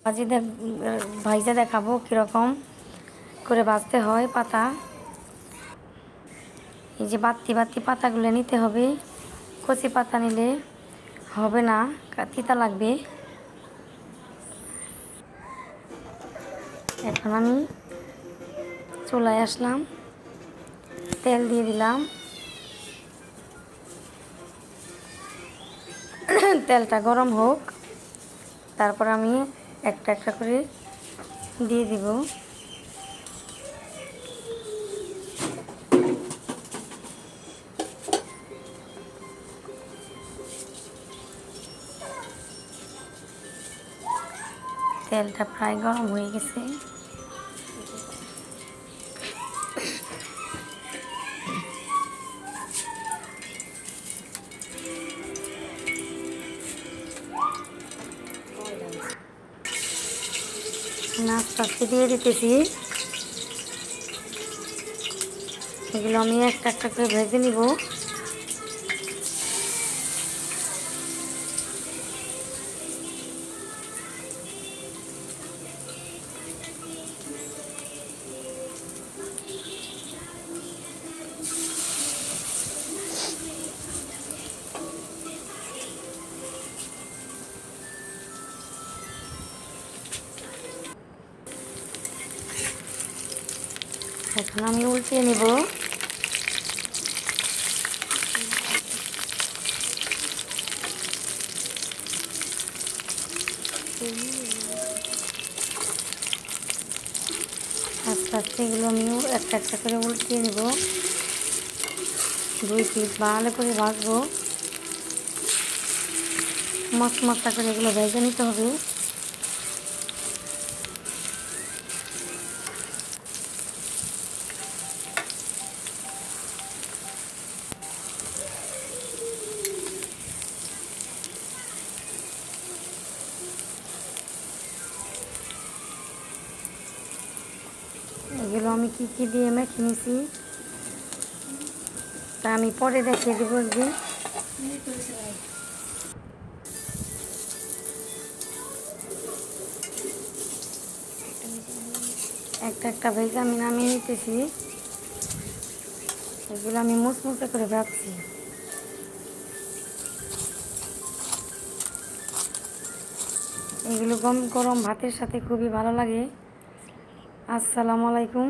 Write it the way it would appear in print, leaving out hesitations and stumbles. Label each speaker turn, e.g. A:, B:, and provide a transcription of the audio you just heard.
A: ভাইজা দেখাবো কীরকম করে ভাজতে হয় পাতা। এই যে বাত্তি বাত্তি পাতাগুলো নিতে হবে, কচি পাতা নিলে হবে না, তিতা লাগবে। এখন আমি চুলায় আসলাম, তেল দিয়ে দিলাম। তেলটা গরম হোক, তারপর আমি একটা একটা করে দিয়ে দিব। তেলটা প্রায় গরম হয়ে গেছে। আস্তে আস্তে দিয়ে দিতেছি। এগুলো আমি একটা একটা করে ভেজে নিব। এখন আমি উল্টিয়ে নেব। আস্তে আস্তে এগুলো আমি একটা একটা করে উল্টিয়ে নেব। 2 পিস ভালো করে ভাজবো, মশমশা করে এগুলো ভেজে নিতে হবে। এগুলো আমি কী কী দিয়ে মেখে নিয়েছি তা আমি পরে দেখিয়ে দেবো একদিন। একটা একটা ভেজে আমি নামিয়ে নিতেছি। এগুলো আমি মুচমুচে করে ভাজছি। এগুলো গরম গরম ভাতের সাথে খুবই ভালো লাগে। আসসালামু আলাইকুম।